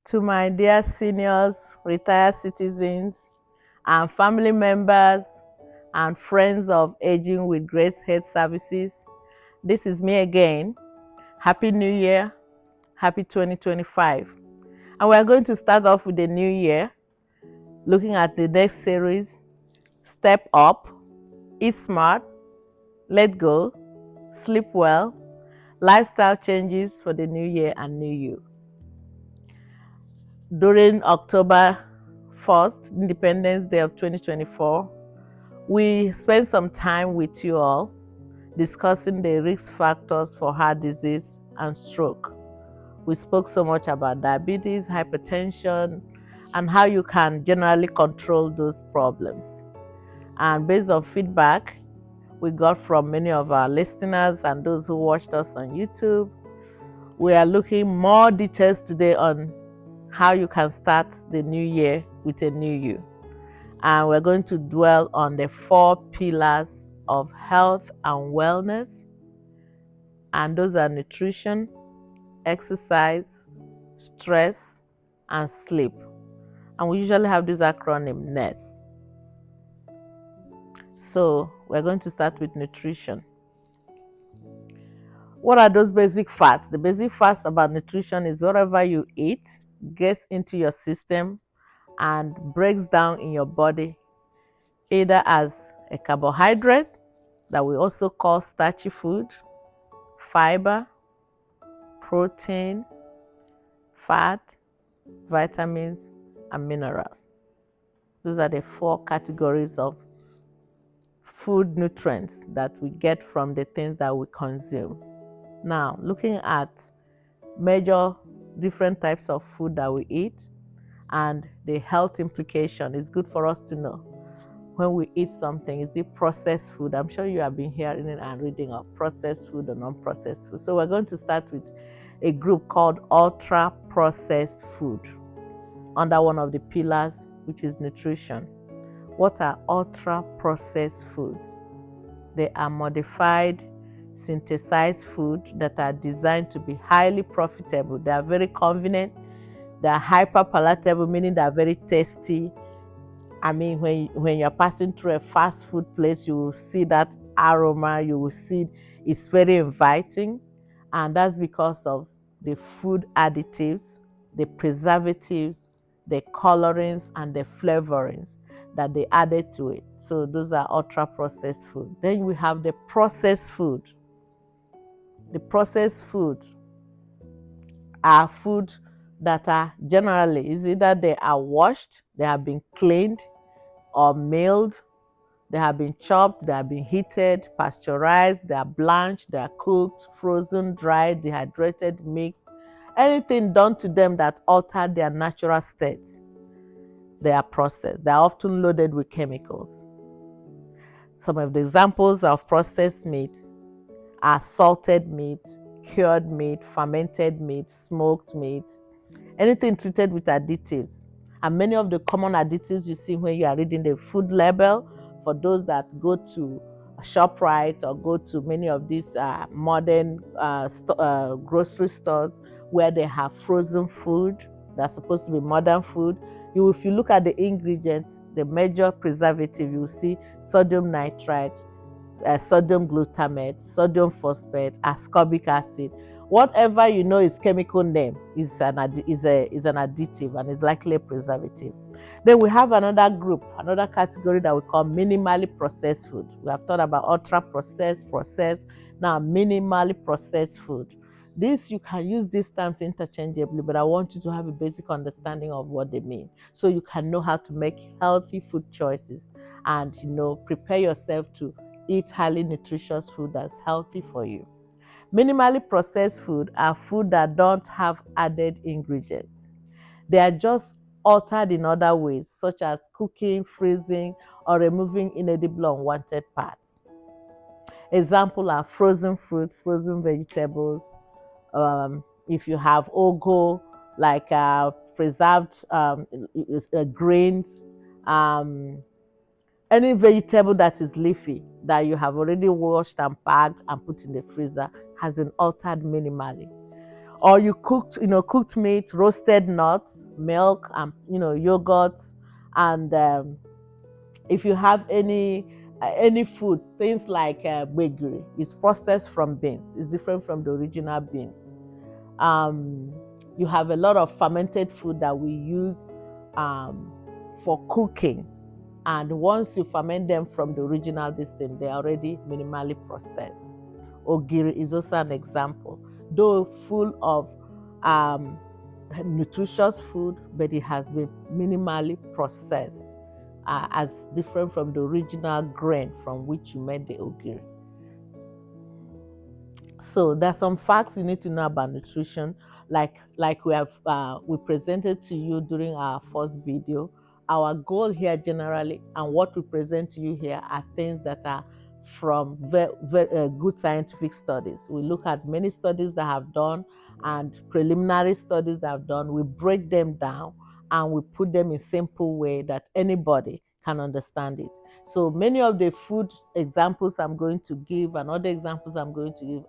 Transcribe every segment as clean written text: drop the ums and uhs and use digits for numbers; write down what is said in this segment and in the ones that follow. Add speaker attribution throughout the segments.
Speaker 1: To my dear seniors, retired citizens, and family members and friends of Aging with Grace Health Services, this is me again. Happy New Year, happy 2025. And we're going to start off with the new year, looking at the next series, Step Up, Eat Smart, Let Go, Sleep Well, Lifestyle Changes for the New Year and New You. During October 1st, Independence Day of 2024, we spent some time with you all discussing the risk factors for heart disease and stroke. We spoke so much about diabetes, hypertension, and how you can generally control those problems. And based on feedback we got from many of our listeners and those who watched us on YouTube, we are looking more details today on how you can start the new year with a new you. And we're going to dwell on the 4 pillars of health and wellness. And those are nutrition, exercise, stress, and sleep. And we usually have this acronym NEST. So we're going to start with nutrition. What are those basic facts? The basic facts about nutrition is whatever you eat gets into your system and breaks down in your body, either as a carbohydrate that we also call starchy food, fiber, protein, fat, vitamins, and minerals. Those are the 4 categories of food nutrients that we get from the things that we consume. Now, looking at major different types of food that we eat and the health implication, it's good for us to know when we eat something. Is it processed food? I'm sure you have been hearing and reading of processed food or non-processed food. So we're going to start with a group called ultra processed food under one of the pillars, which is nutrition. What are ultra processed foods? They are modified, synthesized food that are designed to be highly profitable. They are very convenient. They are hyper palatable, meaning they are very tasty. I mean, when you're passing through a fast food place, you will see that aroma, you will see it's very inviting. And that's because of the food additives, the preservatives, the colorings, and the flavorings that they added to it. So those are ultra processed food. Then we have the processed food. The processed food are food that are generally, is either they are washed, they have been cleaned or milled, they have been chopped, they have been heated, pasteurized, they are blanched, they are cooked, frozen, dried, dehydrated, mixed. Anything done to them that altered their natural state, they are processed. They are often loaded with chemicals. Some of the examples of processed meat are salted meat, cured meat, fermented meat, smoked meat, anything treated with additives. And many of the common additives you see when you are reading the food label, for those that go to ShopRite or go to many of these modern grocery stores where they have frozen food that's supposed to be modern food, if you look at the ingredients, the major preservative, you will see sodium nitrite, sodium glutamate, sodium phosphate, ascorbic acid. Whatever you know is chemical name is an additive and is likely a preservative. Then we have another group, another category that we call minimally processed food. We have thought about ultra processed, now minimally processed food. This, you can use these terms interchangeably, but I want you to have a basic understanding of what they mean so you can know how to make healthy food choices and prepare yourself to eat highly nutritious food that's healthy for you. Minimally processed food are food that don't have added ingredients. They are just altered in other ways, such as cooking, freezing, or removing inedible unwanted parts. Examples are frozen fruit, frozen vegetables. If you have ugu, like preserved grains, any vegetable that is leafy that you have already washed and packed and put in the freezer has been altered minimally. Or you cooked meat, roasted nuts, milk, and yogurt, and if you have any food, things like gbegiri, is processed from beans. It's different from the original beans. Um, you have a lot of fermented food that we use for cooking, and once you ferment them from the original thing, they're already minimally processed. Ogiri is also an example, though full of nutritious food, but it has been minimally processed, as different from the original grain from which you made the ogiri. So there's some facts you need to know about nutrition, like we presented to you during our first video. Our goal here generally, and what we present to you here, are things that are from good scientific studies. We look at many studies that have done and preliminary studies that have done. We break them down and we put them in simple way that anybody can understand it. So many of the food examples I'm going to give and other examples I'm going to give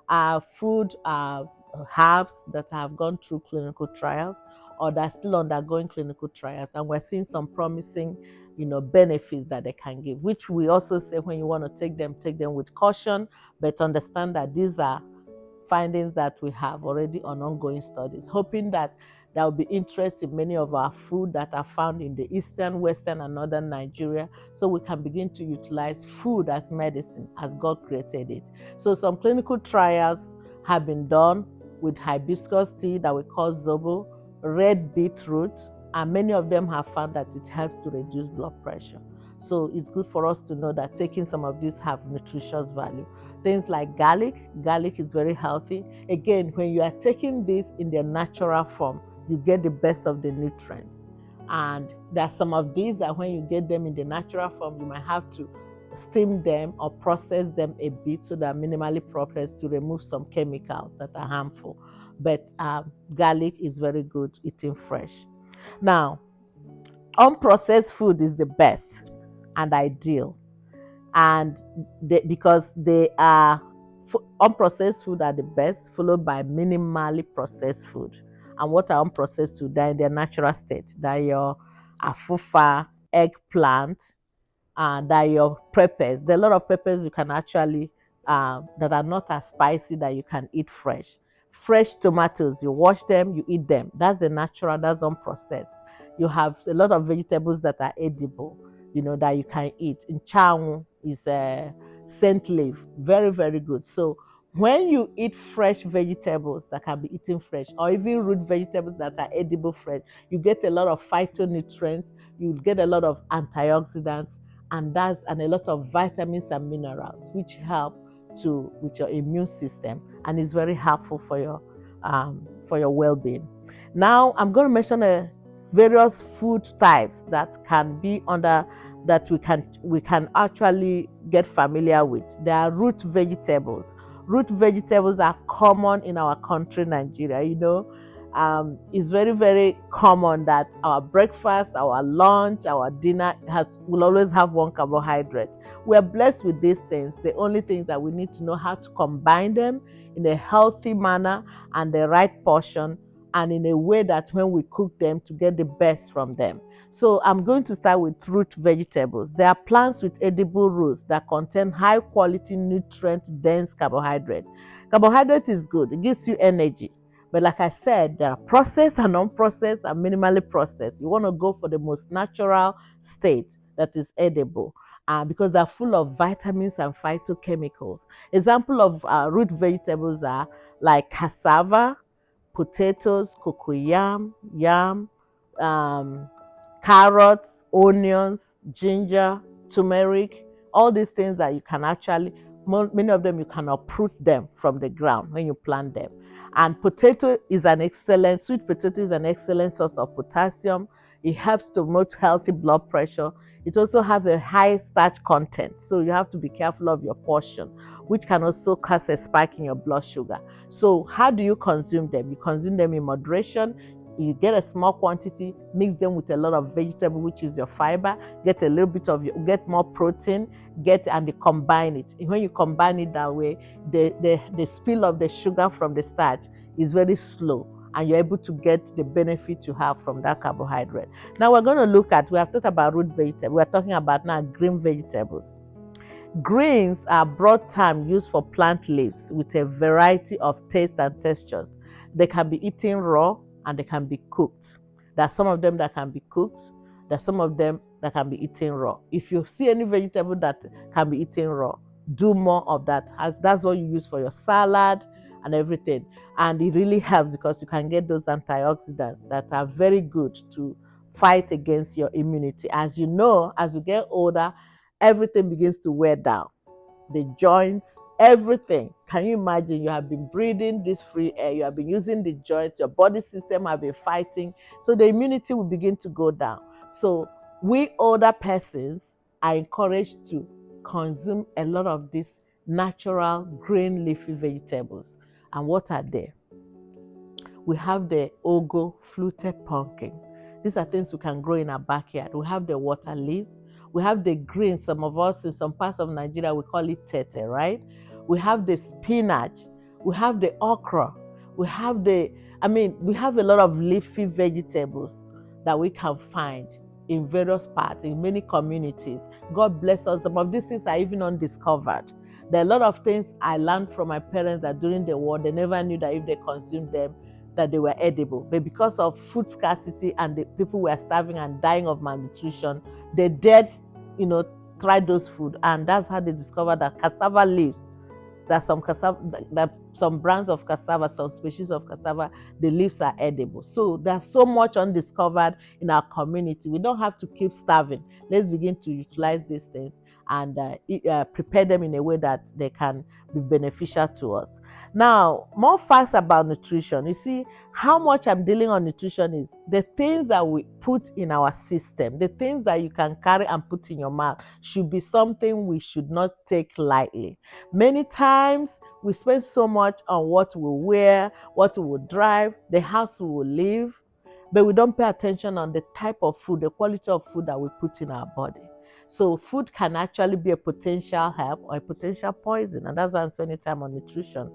Speaker 1: are food herbs that have gone through clinical trials or that are still undergoing clinical trials, and we're seeing some promising benefits that they can give, which we also say when you want to take them with caution, but understand that these are findings that we have already on ongoing studies, hoping that there will be interest in many of our food that are found in the eastern, western, and northern Nigeria, so we can begin to utilize food as medicine as God created it. So some clinical trials have been done with hibiscus tea that we call zobo, red beetroot, and many of them have found that it helps to reduce blood pressure. So it's good for us to know that taking some of these have nutritious value. Things like garlic is very healthy. Again, when you are taking this in their natural form, you get the best of the nutrients. And there are some of these that when you get them in the natural form, you might have to steam them or process them a bit so they're minimally processed to remove some chemicals that are harmful. But garlic is very good eating fresh. Now, unprocessed food is the best and ideal, and because they are unprocessed food are the best, followed by minimally processed food. And what are unprocessed food? They're in their natural state. They're your afufa, eggplant, that your peppers. There are a lot of peppers you can actually that are not as spicy that you can eat fresh. Fresh tomatoes, you wash them, you eat them. That's the natural, that's unprocessed. You have a lot of vegetables that are edible, that you can eat. In Nchang is a scent leaf, very, very good. So when you eat fresh vegetables that can be eaten fresh, or even root vegetables that are edible fresh, you get a lot of phytonutrients, you get a lot of antioxidants, and a lot of vitamins and minerals which help with your immune system and is very helpful for your well-being. Now I'm going to mention various food types that can be under that we can actually get familiar with. There are root vegetables. Root vegetables are common in our country, Nigeria. It's very, very common that our breakfast, our lunch, our dinner will always have one carbohydrate. We are blessed with these things. The only thing that we need to know how to combine them in a healthy manner and the right portion, and in a way that when we cook them to get the best from them. So I'm going to start with root vegetables. They are plants with edible roots that contain high quality nutrient dense carbohydrate. Carbohydrate is good. It gives you energy. But like I said, there are processed and unprocessed and minimally processed. You want to go for the most natural state that is edible, because they're full of vitamins and phytochemicals. Example of root vegetables are like cassava, potatoes, cocoyam, yam, carrots, onions, ginger, turmeric, all these things that you can actually, many of them you can uproot them from the ground when you plant them. And sweet potato is an excellent source of potassium. It helps to promote healthy blood pressure. It also has a high starch content, so you have to be careful of your portion, which can also cause a spike in your blood sugar. So how do you consume them? You consume them in moderation. You get a small quantity, mix them with a lot of vegetable, which is your fiber, get a little bit get more protein, and you combine it. And when you combine it that way, the spill of the sugar from the starch is very slow, and you're able to get the benefit you have from that carbohydrate. Now we're going to look at, we have talked about root vegetables, we're talking about now green vegetables. Greens are broad term used for plant leaves with a variety of taste and textures. They can be eaten raw and they can be cooked. There are some of them that can be cooked. There are some of them that can be eaten raw. If you see any vegetable that can be eaten raw, do more of that, as that's what you use for your salad and everything. And it really helps because you can get those antioxidants that are very good to fight against your immunity. As you know, as you get older, everything begins to wear down. The joints, everything. Can you imagine? You have been breathing this free air, you have been using the joints, your body system have been fighting. So the immunity will begin to go down. So we older persons are encouraged to consume a lot of these natural green leafy vegetables. And what are they? We have the ugu fluted pumpkin. These are things we can grow in our backyard. We have the water leaves. We have the green. Some of us in some parts of Nigeria, we call it tete, right? We have the spinach. We have the okra. We have we have a lot of leafy vegetables that we can find in various parts, in many communities. God bless us. Some of these things are even undiscovered. There are a lot of things I learned from my parents that during the war, they never knew that if they consumed them, that they were edible. But because of food scarcity and the people were starving and dying of malnutrition, they dared, try those food. And that's how they discovered that cassava leaves, that some brands of cassava, some species of cassava, the leaves are edible. So there's so much undiscovered in our community. We don't have to keep starving. Let's begin to utilize these things and prepare them in a way that they can be beneficial to us. Now, more facts about nutrition. You see, how much I'm dealing on nutrition is the things that we put in our system, the things that you can carry and put in your mouth should be something we should not take lightly. Many times we spend so much on what we wear, what we will drive, the house we will live, but we don't pay attention on the type of food, the quality of food that we put in our body. So food can actually be a potential help or a potential poison, and that's why I'm spending time on nutrition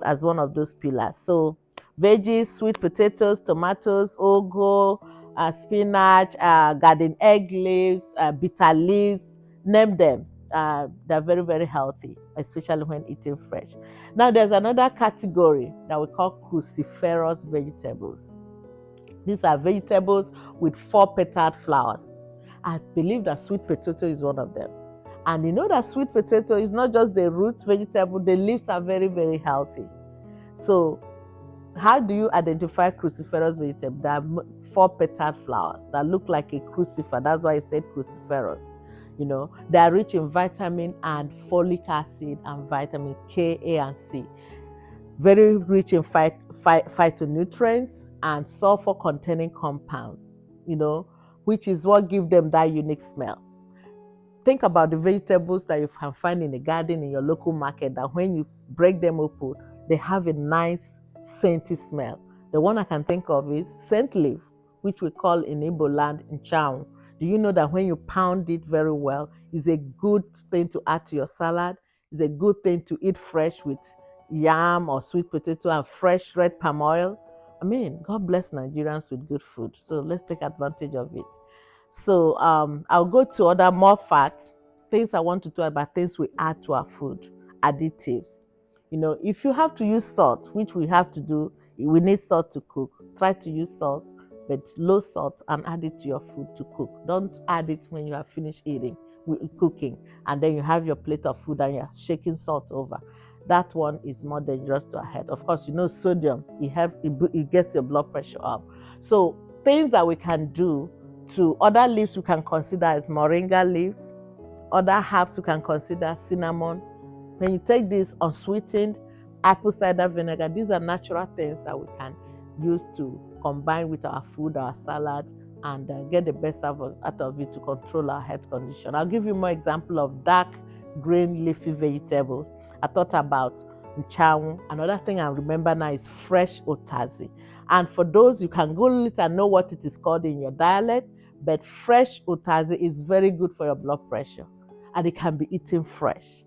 Speaker 1: as one of those pillars. So veggies, sweet potatoes, tomatoes, ugu, spinach, garden egg leaves, bitter leaves, name them. They're very, very healthy, especially when eaten fresh. Now, there's another category that we call cruciferous vegetables. These are vegetables with 4-petaled flowers. I believe that sweet potato is one of them. And you know that sweet potato is not just the root vegetable, the leaves are very, very healthy. So how do you identify cruciferous vegetable? There are 4-petaled flowers that look like a crucifer. That's why I said cruciferous. They are rich in vitamin and folic acid and vitamin K, A, and C. Very rich in phytonutrients and sulfur-containing compounds, which is what gives them that unique smell. Think about the vegetables that you can find in the garden in your local market that when you break them open, they have a nice scenty smell. The one I can think of is scent leaf, which we call in Igbo land nchau. Do you know that when you pound it very well, it's a good thing to add to your salad? It's a good thing to eat fresh with yam or sweet potato and fresh red palm oil. God bless Nigerians with good food. So let's take advantage of it. So I'll go to other more facts, things I want to talk about, things we add to our food, additives. If you have to use salt, which we have to do, we need salt to cook. Try to use salt, but low salt, and add it to your food to cook. Don't add it when you have finished cooking, and then you have your plate of food and you're shaking salt over. That one is more dangerous to our health. Of course, sodium, it gets your blood pressure up. So things that we can do to other leaves we can consider as moringa leaves, other herbs we can consider cinnamon. When you take this unsweetened apple cider vinegar, these are natural things that we can use to combine with our food, our salad, and get the best out of it to control our health condition. I'll give you more example of dark green leafy vegetables. I thought about nchau. Another thing I remember now is fresh otazi. And for those, you can Google it and know what it is called in your dialect, but fresh otazi is very good for your blood pressure, and it can be eaten fresh.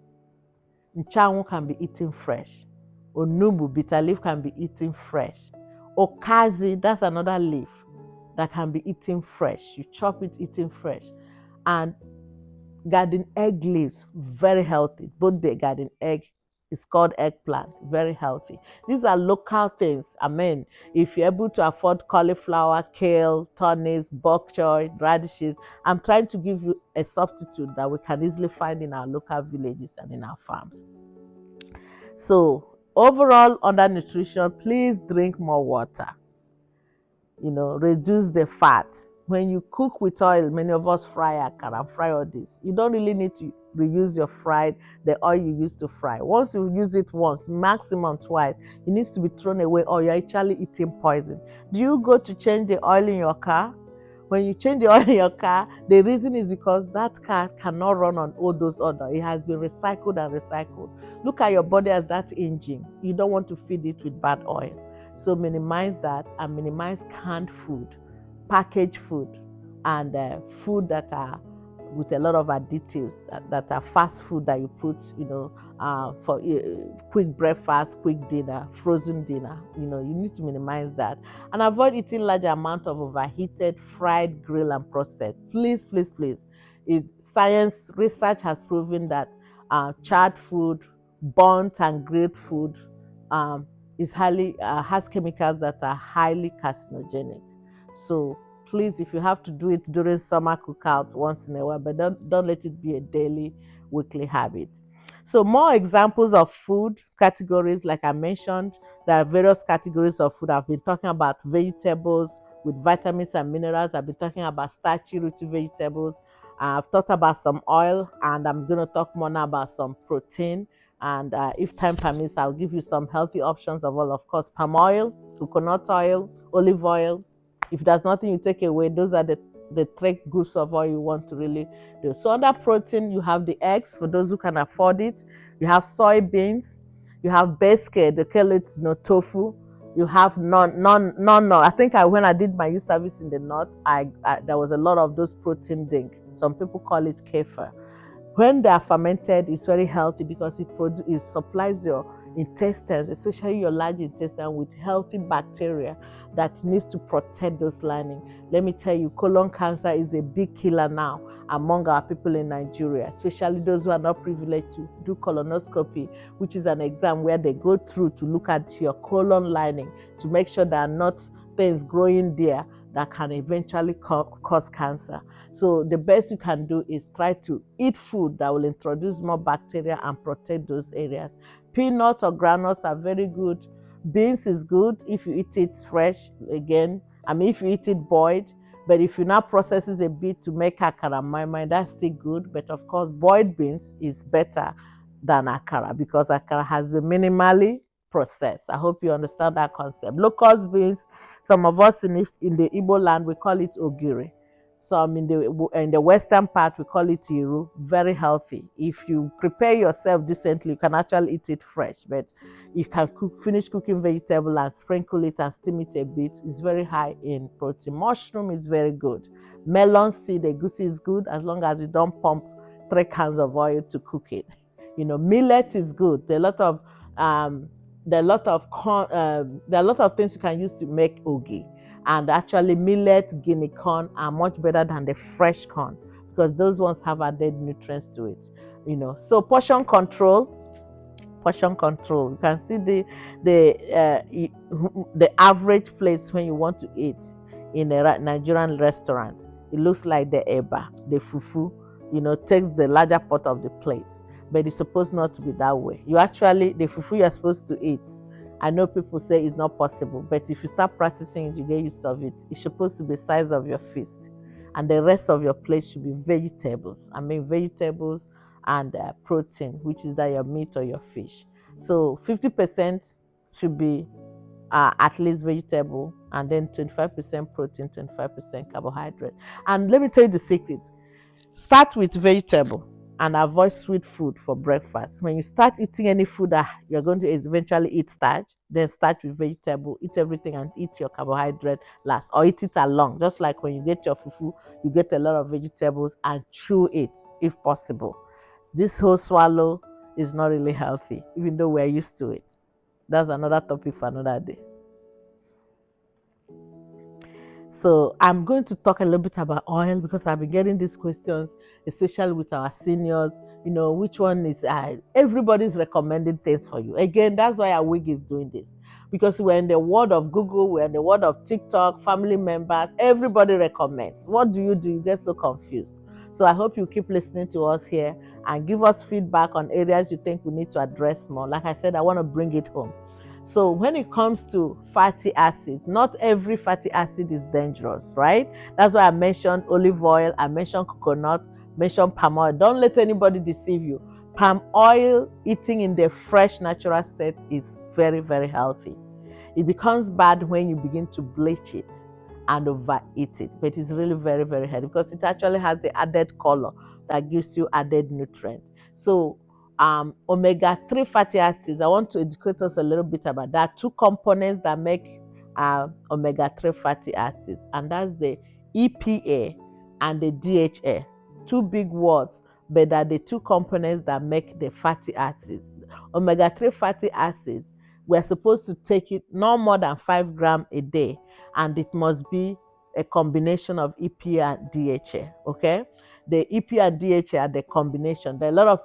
Speaker 1: Nchau can be eaten fresh. Onugbu, bitter leaf, can be eaten fresh. Okazi, that's another leaf that can be eaten fresh. You chop it, eaten fresh. And garden egg leaves, very healthy. Both the garden egg is called eggplant, very healthy. These are local things. I mean, if you're able to afford cauliflower, kale, turnips, bok choy, radishes, I'm trying to give you a substitute that we can easily find in our local villages and in our farms. So overall, under nutrition, please drink more water. Reduce the fat. When you cook with oil, many of us fry akara and fry all this. You don't really need to reuse the oil you used to fry. Once you use it once, maximum twice, it needs to be thrown away or you're actually eating poison. Do you go to change the oil in your car? When you change the oil in your car, the reason is because that car cannot run on all those others. It has been recycled and recycled. Look at your body as that engine. You don't want to feed it with bad oil. So minimize that and minimize canned food, packaged food, and food that are with a lot of additives that are fast food that you put, for quick breakfast, quick dinner, frozen dinner. You need to minimize that and avoid eating large amount of overheated, fried, grilled, and processed. Please, please, please. Science research has proven that charred food, burnt and grilled food has chemicals that are highly carcinogenic. So please, if you have to do it during summer cookout once in a while, but don't let it be a daily, weekly habit. So more examples of food categories, like I mentioned, there are various categories of food. I've been talking about vegetables with vitamins and minerals. I've been talking about starchy, rooty vegetables. I've talked about some oil, and I'm going to talk more now about some protein. And if time permits, I'll give you some healthy options of all, of course, palm oil, coconut oil, olive oil. If there's nothing you take away, those are the three groups of oil you want to really do. So under protein, you have the eggs for those who can afford it. You have soybeans. You have beske, they call it tofu. You have non. I think when I did my youth service in the north, there was a lot of those protein things. Some people call it kefir. When they are fermented, it's very healthy because it supplies your intestines, especially your large intestine, with healthy bacteria that needs to protect those lining. Let me tell you, colon cancer is a big killer now among our people in Nigeria, especially those who are not privileged to do colonoscopy, which is an exam where they go through to look at your colon lining to make sure there are not things growing there that can eventually cause cancer. So the best you can do is try to eat food that will introduce more bacteria and protect those areas. Peanuts or granules are very good. Beans is good if you eat it fresh. Again, if you eat it boiled, but if you now process it a bit to make akara moimoi, that's still good. But of course, boiled beans is better than akara because akara has been minimally processed. I hope you understand that concept. Locust beans, some of us in the Igbo land, we call it ogiri. Some in the western part, we call it iru. Very healthy. If you prepare yourself decently, you can actually eat it fresh. But you can finish cooking vegetable and sprinkle it and steam it a bit. It's very high in protein. Mushroom is very good. Melon seed, egusi is good as long as you don't pump 3 cans of oil to cook it. Millet is good. There are a lot of things you can use to make ogi. And actually, millet, guinea corn are much better than the fresh corn because those ones have added nutrients to it. So portion control. You can see the average place when you want to eat in a Nigerian restaurant. It looks like the eba, the fufu. Takes the larger part of the plate, but it's supposed not to be that way. The fufu you're supposed to eat. I know people say it's not possible, but if you start practicing it, you get used to it. It's supposed to be the size of your fist, and the rest of your plate should be vegetables. Vegetables and protein, which is that your meat or your fish. So 50% should be at least vegetable, and then 25% protein, 25% carbohydrate. And let me tell you the secret. Start with vegetable and avoid sweet food for breakfast. When you start eating any food that you're going to eventually eat starch, then start with vegetable, eat everything and eat your carbohydrate last, or eat it along. Just like when you get your fufu, you get a lot of vegetables and chew it if possible. This whole swallow is not really healthy, even though we're used to it. That's another topic for another day. So I'm going to talk a little bit about oil because I've been getting these questions, especially with our seniors. Which one is everybody's recommending things for you. Again, that's why AWIG is doing this, because we're in the world of Google, we're in the world of TikTok, family members, everybody recommends. What do? You get so confused. So I hope you keep listening to us here and give us feedback on areas you think we need to address more. Like I said, I want to bring it home. So when it comes to fatty acids, not every fatty acid is dangerous, right? That's why I mentioned olive oil, I mentioned coconut, mentioned palm oil. Don't let anybody deceive you. Palm oil, eating in the fresh natural state, is very, very healthy. It becomes bad when you begin to bleach it and overeat it, but it's really very, very healthy because it actually has the added color that gives you added nutrients. So omega-3 fatty acids, I want to educate us a little bit about that. Two components that make omega-3 fatty acids, and that's the EPA and the DHA. Two big words, but they're the two components that make the fatty acids. Omega-3 fatty acids, we're supposed to take it no more than 5 grams a day, and it must be a combination of EPA and DHA. Okay, the EPA and DHA are the combination. There are a lot of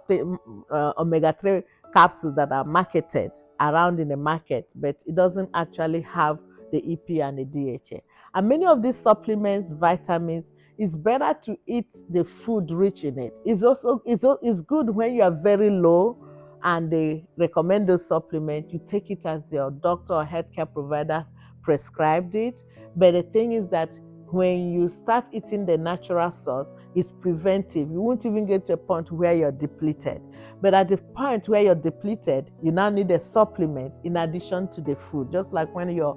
Speaker 1: omega-3 capsules that are marketed around in the market, but it doesn't actually have the EPA and the DHA. And many of these supplements, vitamins, it's better to eat the food rich in it. It's good when you are very low and they recommend those supplements. You take it as your doctor or healthcare provider prescribed it. But the thing is that when you start eating the natural source, it's preventive. You won't even get to a point where you're depleted. But at the point where you're depleted, you now need a supplement in addition to the food. Just like when your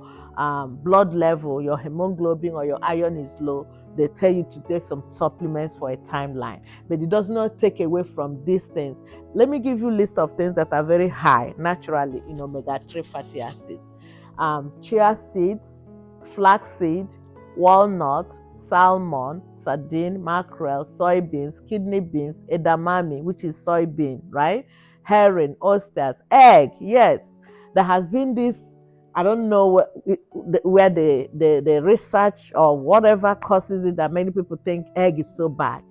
Speaker 1: blood level, your hemoglobin or your iron is low, they tell you to take some supplements for a timeline. But it does not take away from these things. Let me give you a list of things that are very high naturally in omega-3 fatty acids. Chia seeds, flaxseed, walnut, salmon, sardine, mackerel, soybeans, kidney beans, edamame, which is soybean, right? Herring, oysters, egg. Yes, there has been this, I don't know where the research or whatever causes it that many people think egg is so bad.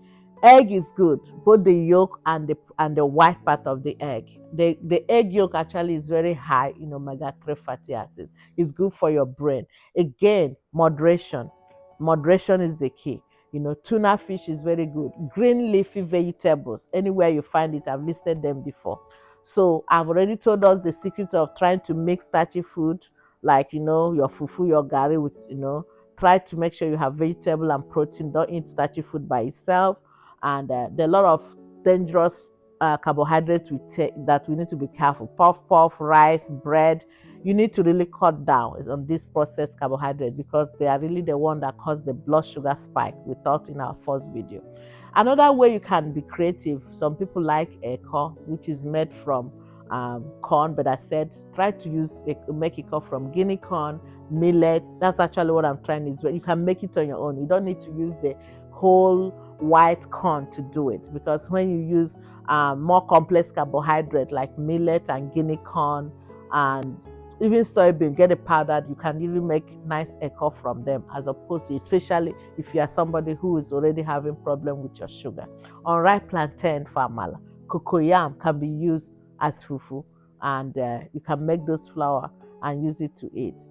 Speaker 1: Egg is good, both the yolk and the white part of the egg. The egg yolk actually is very high in omega-3 fatty acids. It's good for your brain. Again, moderation. Moderation is the key. Tuna fish is very good. Green leafy vegetables, anywhere you find it, I've listed them before. So I've already told us the secret of trying to mix starchy food, like your fufu, your gari with try to make sure you have vegetable and protein. Don't eat starchy food by itself. And there are a lot of dangerous carbohydrates that we need to be careful. Puff, rice, bread. You need to really cut down on these processed carbohydrates because they are really the one that cause the blood sugar spike we talked in our first video. Another way you can be creative, some people like eko, which is made from corn, but I said try to make it from guinea corn, millet. That's actually what I'm trying is you can make it on your own. You don't need to use the whole white corn to do it, because when you use more complex carbohydrate like millet and guinea corn and even soybean, get it powdered, you can really make nice echo from them, as opposed to, especially if you are somebody who is already having problem with your sugar. Unripe plantain for amala. Cocoyam can be used as fufu, and you can make those flour and use it to eat.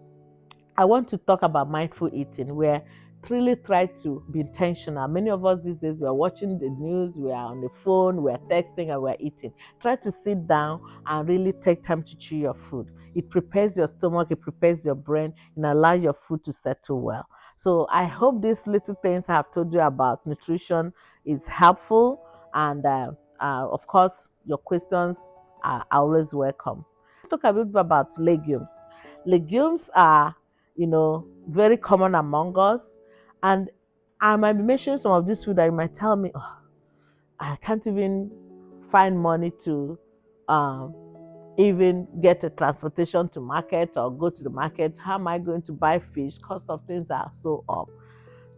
Speaker 1: I want to talk about mindful eating, where really try to be intentional. Many of us these days, we are watching the news, we are on the phone, we are texting, and we are eating. Try to sit down and really take time to chew your food. It prepares your stomach, it prepares your brain, and allows your food to settle well. So I hope these little things I have told you about nutrition is helpful. And of course, your questions are always welcome. Talk a bit about legumes. Legumes are very common among us. And I might be mentioning some of this food that you might tell me, oh, I can't even find money to even get a transportation to market or go to the market. How am I going to buy fish? Cost of things are so up.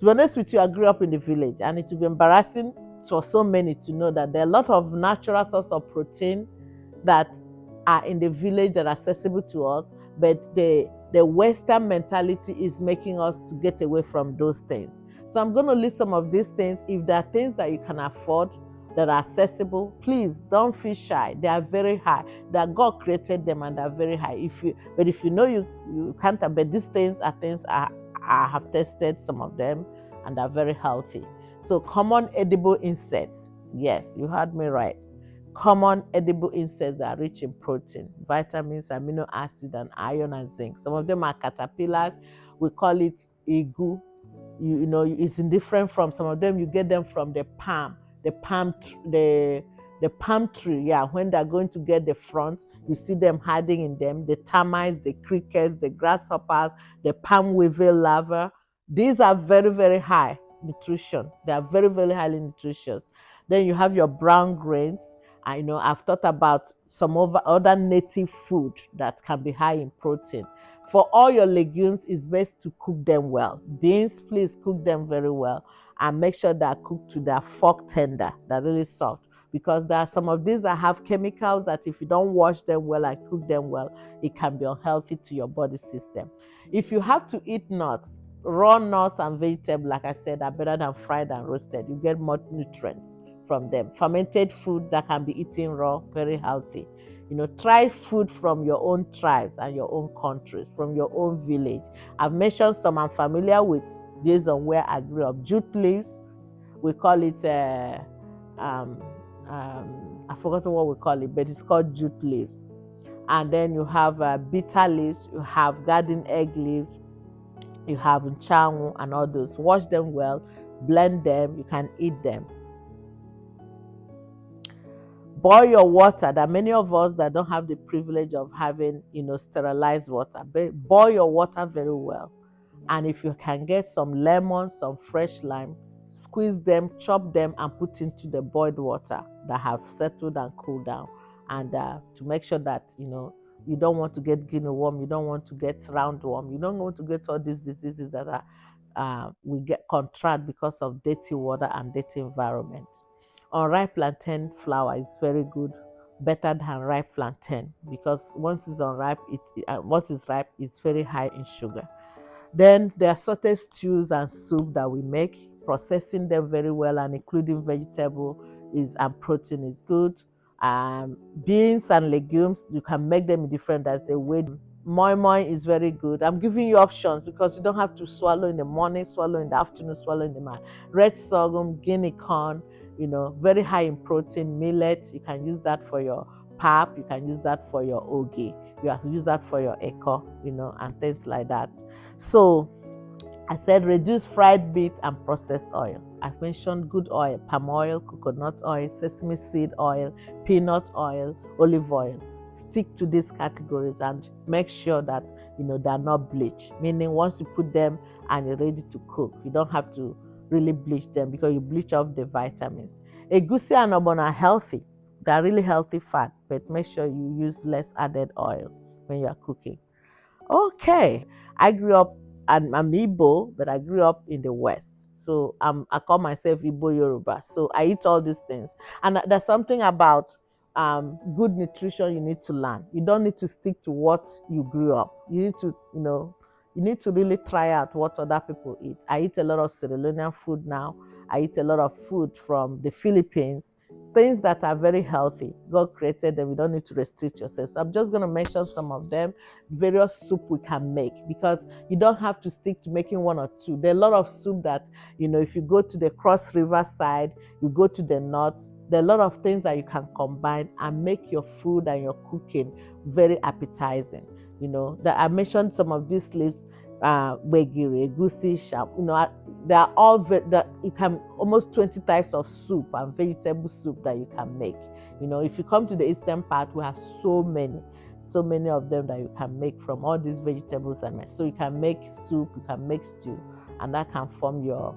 Speaker 1: To be honest with you, I grew up in the village, and it will be embarrassing for so many to know that there are a lot of natural sources of protein that are in the village that are accessible to us, but the Western mentality is making us to get away from those things. So I'm going to list some of these things. If there are things that you can afford that are accessible, please don't feel shy. They are very high. That God created them and they are very high. If you know you can't, but these things are things I have tested some of them and are very healthy. So common edible insects. Yes, you heard me right. Common edible insects that are rich in protein, vitamins, amino acid, and iron and zinc. Some of them are caterpillars. We call it igu. It's different from some of them. You get them from the palm tree. Yeah, when they're going to get the front, you see them hiding in them. The termites, the crickets, the grasshoppers, the palm weevil larvae. These are very, very high nutrition. They are very, very highly nutritious. Then you have your brown grains. I've thought about some other native food that can be high in protein. For all your legumes, it's best to cook them well. Beans, please cook them very well and make sure they're cooked to their fork tender, they're really soft. Because there are some of these that have chemicals that if you don't wash them well and cook them well, it can be unhealthy to your body system. If you have to eat nuts, raw nuts and vegetables, like I said, are better than fried and roasted. You get more nutrients from them. Fermented food that can be eaten raw, very healthy. Try food from your own tribes and your own countries, from your own village. I've mentioned some I'm familiar with based on where I grew up. Jute leaves, we call it, I've forgotten what we call it, but it's called jute leaves. And then you have bitter leaves, you have garden egg leaves, you have nchangu and all those. Wash them well, blend them, you can eat them. Boil your water. There are many of us that don't have the privilege of having, sterilized water. But boil your water very well. And if you can get some lemon, some fresh lime, squeeze them, chop them, and put into the boiled water that have settled and cooled down. And to make sure that, you don't want to get guinea worm, you don't want to get roundworm, you don't want to get all these diseases that we get contract because of dirty water and dirty environment. Unripe plantain flour is very good, better than ripe plantain, because once it's unripe, once it's ripe, it's very high in sugar. Then there are certain stews and soup that we make. Processing them very well and including vegetable and protein is good. Beans and legumes, you can make them different as a way. Moi moi is very good. I'm giving you options because you don't have to swallow in the morning, swallow in the afternoon, swallow in the night. Red sorghum, guinea corn, very high in protein. Millet, you can use that for your pap, you can use that for your ogi, you have to use that for your eko, and things like that. So I said reduce fried meat and processed oil. I've mentioned good oil, palm oil, coconut oil, sesame seed oil, peanut oil, olive oil. Stick to these categories and make sure that they're not bleached. Meaning once you put them and you're ready to cook, you don't have to really bleach them because you bleach off the vitamins. Egusi and ogbono are healthy. They're really healthy fat, but make sure you use less added oil when you're cooking. Okay, I grew up, I'm Igbo, but I grew up in the West. So I call myself Igbo Yoruba. So I eat all these things. And there's something about good nutrition you need to learn. You don't need to stick to what you grew up. You need to, you need to really try out what other people eat. I eat a lot of Sierra Leonean food now. I eat a lot of food from the Philippines, things that are very healthy. God created them. You don't need to restrict yourself. So I'm just going to mention some of them, various soup we can make, because you don't have to stick to making one or two. There are a lot of soup that, if you go to the Cross River side, you go to the north, there are a lot of things that you can combine and make your food and your cooking very appetizing. That I mentioned some of these lists, begiri, egusi, sham, they are all that you can, almost 20 types of soup and vegetable soup that you can make. If you come to the eastern part, we have so many of them that you can make from all these vegetables and so you can make soup, you can make stew, and that can form your,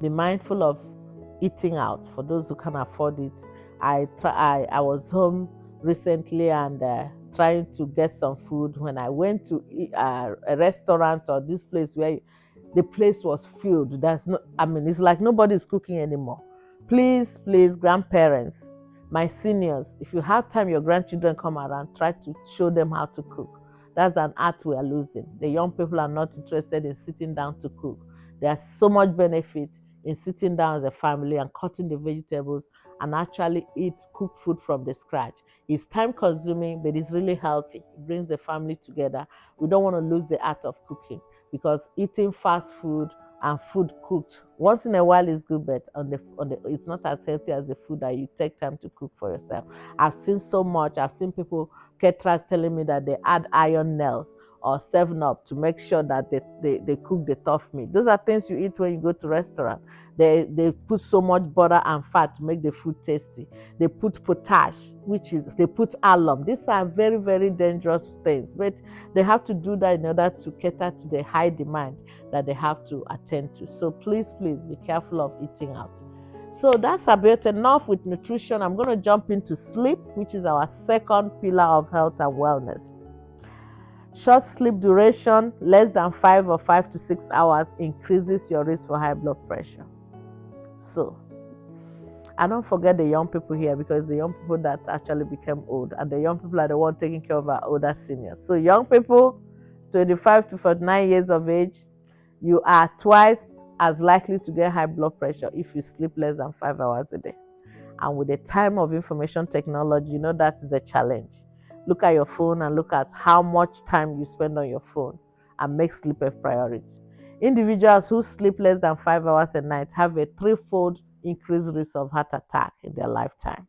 Speaker 1: be mindful of eating out for those who can afford it. I was home recently and trying to get some food. When I went to a restaurant or this place where the place was filled, it's like nobody's cooking anymore. Please, grandparents, My seniors, if you have time, your grandchildren come around, try to show them how to cook. That's an art we are losing. The young people are not interested in sitting down to cook. There's so much benefit in sitting down as a family and cutting the vegetables and actually cook food from the scratch. It's time consuming, but it's really healthy. It brings the family together. We don't want to lose the art of cooking, because eating fast food and food cooked once in a while is good, but it's not as healthy as the food that you take time to cook for yourself. I've seen so much. I've seen people, caterers, telling me that they add iron nails or 7-Up to make sure that they cook the tough meat. Those are things you eat when you go to restaurant. They put so much butter and fat to make the food tasty. They put potash, they put alum. These are very, very dangerous things, but they have to do that in order to cater to the high demand that they have to attend to. So please be careful of eating out. So that's about enough with nutrition. I'm going to jump into sleep, which is our second pillar of health and wellness. Short sleep duration, less than 5 or 5 to 6 hours, increases your risk for high blood pressure. So, and don't forget the young people here, because the young people that actually became old, and the young people are the ones taking care of our older seniors. So young people, 25 to 49 years of age, you are twice as likely to get high blood pressure if you sleep less than 5 hours a day. And with the time of information technology, you know that is a challenge. Look at your phone and look at how much time you spend on your phone, and make sleep a priority. Individuals who sleep less than 5 hours a night have a 3-fold increased risk of heart attack in their lifetime.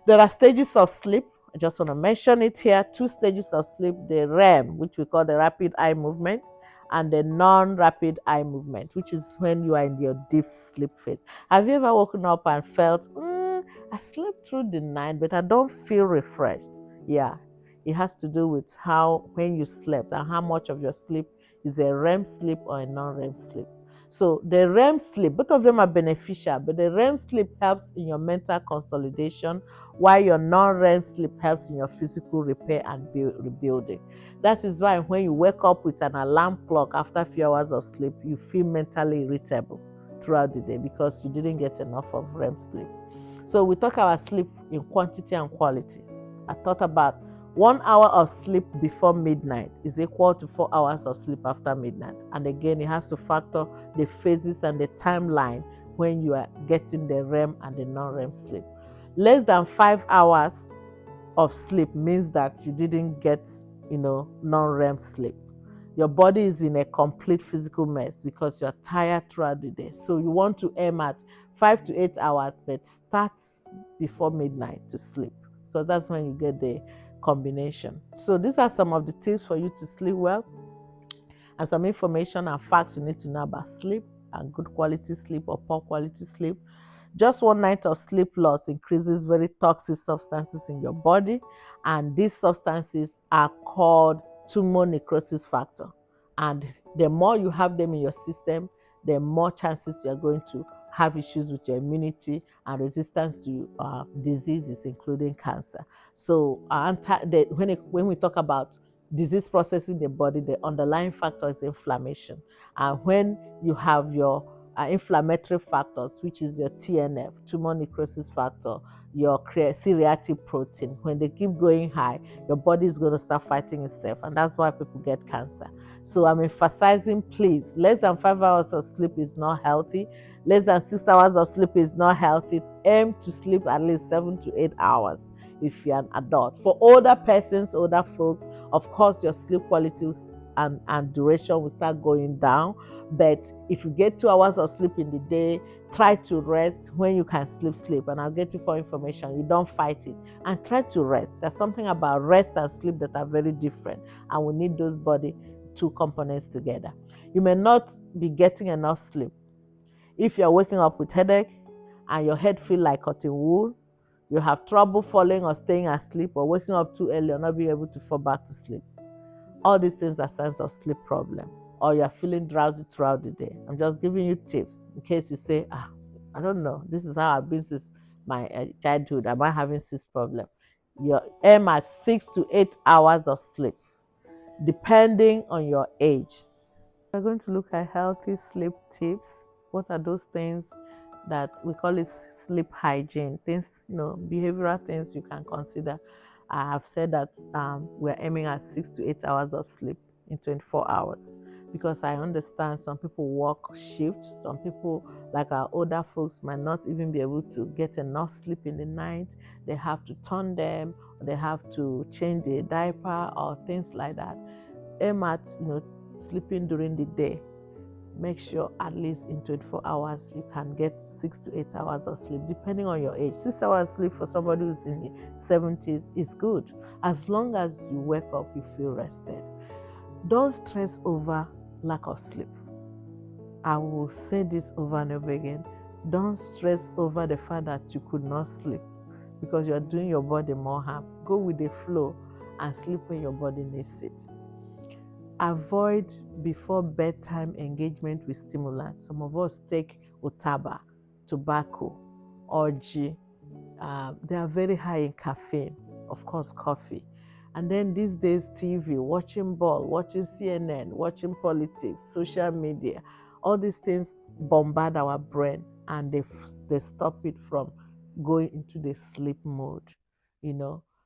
Speaker 1: There are stages of sleep. I just want to mention it here. 2 stages of sleep: the REM, which we call the rapid eye movement, and the non-rapid eye movement, which is when you are in your deep sleep phase. Have you ever woken up and felt, I slept through the night, but I don't feel refreshed? Yeah, it has to do with when you slept and how much of your sleep is a REM sleep or a non-REM sleep. So the REM sleep, both of them are beneficial, but the REM sleep helps in your mental consolidation, while your non-REM sleep helps in your physical repair and rebuilding. That is why when you wake up with an alarm clock after a few hours of sleep, you feel mentally irritable throughout the day, because you didn't get enough of REM sleep. So we talk about sleep in quantity and quality. I thought about 1 hour of sleep before midnight is equal to 4 hours of sleep after midnight. And again, it has to factor the phases and the timeline when you are getting the REM and the non-REM sleep. Less than 5 hours of sleep means that you didn't get, non-REM sleep. Your body is in a complete physical mess because you're tired throughout the day. So you want to aim at 5 to 8 hours, but start before midnight to sleep, because that's when you get the combination. So these are some of the tips for you to sleep well, and some information and facts you need to know about sleep and good quality sleep or poor quality sleep. Just 1 night of sleep loss increases very toxic substances in your body, and these substances are called tumor necrosis factor. And the more you have them in your system, the more chances you're going to have issues with your immunity and resistance to diseases, including cancer. So when we talk about disease process in the body, the underlying factor is inflammation. And when you have your inflammatory factors, which is your TNF, tumor necrosis factor, your C-reactive protein, when they keep going high, your body is going to start fighting itself, and that's why people get cancer. So I'm emphasizing, please, less than 5 hours of sleep is not healthy. Less than 6 hours of sleep is not healthy. Aim to sleep at least 7 to 8 hours if you're an adult. For older persons, older folks, of course, your sleep quality and duration will start going down. But if you get 2 hours of sleep in the day, try to rest. When you can sleep. And I'll get you for information. You don't fight it. And try to rest. There's something about rest and sleep that are very different. And we need those two components together. You may not be getting enough sleep. If you're waking up with headache and your head feel like cotton wool, you have trouble falling or staying asleep, or waking up too early or not being able to fall back to sleep. All these things are signs of sleep problem. Or you're feeling drowsy throughout the day. I'm just giving you tips in case you say, I don't know, this is how I've been since my childhood. Am I having this problem? You aim at 6 to 8 hours of sleep, depending on your age. We're going to look at healthy sleep tips. What are those things that we call it sleep hygiene, things, behavioral things you can consider. I have said that we're aiming at 6 to 8 hours of sleep in 24 hours, because I understand some people work shifts, some people, like our older folks, might not even be able to get enough sleep in the night. They have to turn them, or they have to change the diaper or things like that. Aim at, sleeping during the day. Make sure at least in 24 hours you can get 6 to 8 hours of sleep, depending on your age. 6 hours sleep for somebody who's in the 70s is good, as long as you wake up, you feel rested. Don't stress over lack of sleep. I will say this over and over again. Don't stress over the fact that you could not sleep, because you're doing your body more harm. Go with the flow and sleep when your body needs it. Avoid before bedtime engagement with stimulants. Some of us take otaba, tobacco, orgy. They are very high in caffeine, of course, coffee. And then these days, TV, watching ball, watching CNN, watching politics, social media, all these things bombard our brain, and they stop it from going into the sleep mode.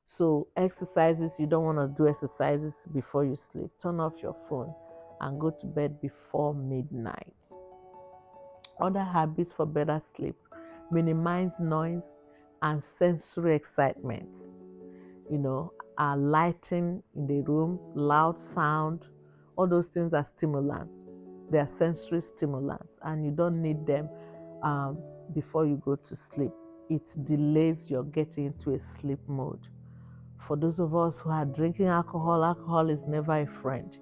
Speaker 1: So exercises, you don't want to do exercises before you sleep. Turn off your phone and go to bed before midnight. Other habits for better sleep: minimize noise and sensory excitement. Lighting in the room, loud sound, all those things are stimulants. They are sensory stimulants, and you don't need them before you go to sleep. It delays your getting into a sleep mode. For those of us who are drinking alcohol is never a friend.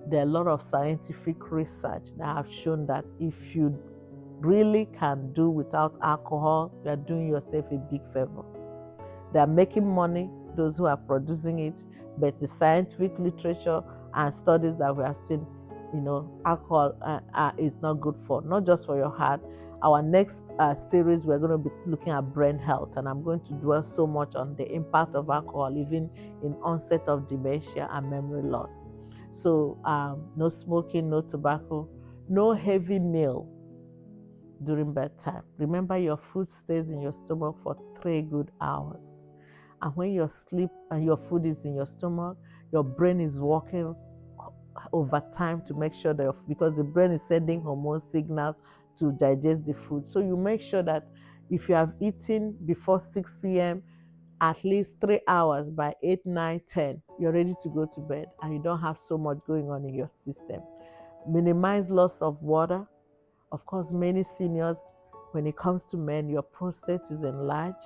Speaker 1: There are a lot of scientific research that have shown that if you really can do without alcohol, you are doing yourself a big favor. They are making money, those who are producing it, but the scientific literature and studies that we have seen, alcohol is not good for, not just for your heart. Our next series, we're going to be looking at brain health, and I'm going to dwell so much on the impact of alcohol, even in onset of dementia and memory loss. So no smoking, no tobacco, no heavy meal during bedtime. Remember, your food stays in your stomach for 3 good hours. And when you sleep and your food is in your stomach, your brain is working over time to make sure that, because the brain is sending hormone signals to digest the food. So you make sure that if you have eaten before 6 p.m., at least 3 hours, by 8, 9, 10, you're ready to go to bed, and you don't have so much going on in your system. Minimize loss of water. Of course, many seniors, when it comes to men, your prostate is enlarged.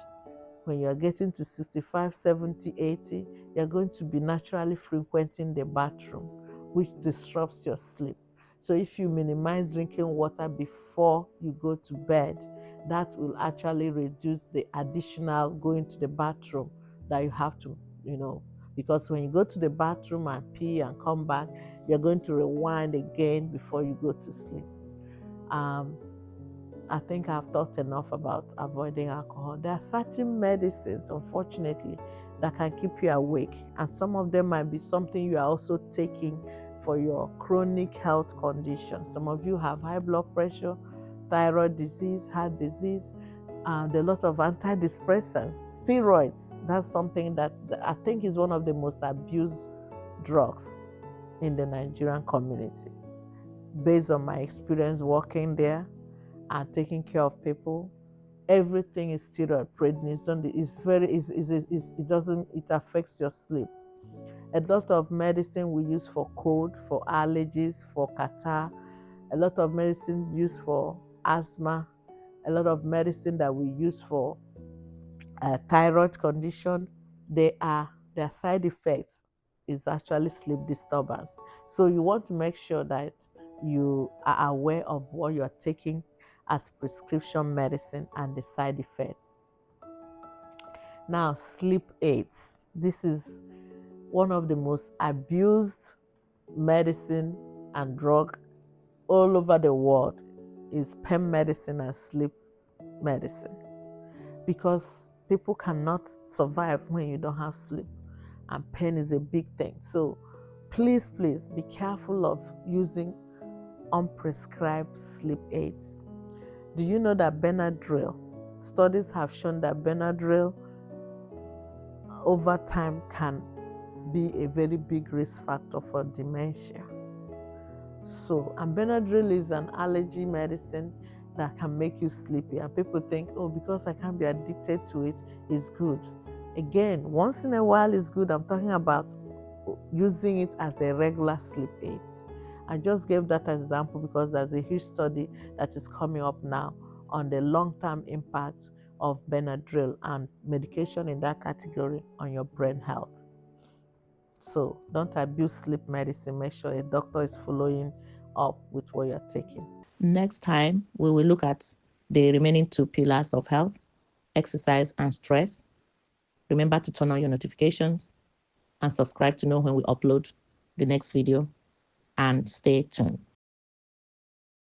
Speaker 1: When you're getting to 65, 70, 80, you're going to be naturally frequenting the bathroom, which disrupts your sleep. So if you minimize drinking water before you go to bed, that will actually reduce the additional going to the bathroom that you have to, because when you go to the bathroom and pee and come back, you're going to rewind again before you go to sleep. I think I've talked enough about avoiding alcohol. There are certain medicines, unfortunately, that can keep you awake, and some of them might be something you are also taking for your chronic health conditions. Some of you have high blood pressure, thyroid disease, heart disease, and a lot of antidepressants, steroids. That's something that I think is one of the most abused drugs in the Nigerian community. Based on my experience working there and taking care of people, everything is steroid prednisone. It affects your sleep. A lot of medicine we use for cold, for allergies, for catarrh, a lot of medicine used for asthma, a lot of medicine that we use for thyroid condition, their side effects is actually sleep disturbance. So you want to make sure that you are aware of what you are taking as prescription medicine and the side effects. Now, sleep aids. This is one of the most abused medicine and drug all over the world, is pain medicine and sleep medicine, because people cannot survive when you don't have sleep, and pain is a big thing. So please be careful of using unprescribed sleep aids. Do you know that Benadryl, studies have shown that Benadryl over time can be a very big risk factor for dementia? So, and Benadryl is an allergy medicine that can make you sleepy. And people think, oh, because I can't be addicted to it, it's good. Again, once in a while is good. I'm talking about using it as a regular sleep aid. I just gave that example because there's a huge study that is coming up now on the long-term impact of Benadryl and medication in that category on your brain health. So don't abuse sleep medicine. Make sure a doctor is following up with what you're taking.
Speaker 2: Next time, we will look at the remaining 2 pillars of health: exercise and stress. Remember to turn on your notifications and subscribe to know when we upload the next video, and stay tuned.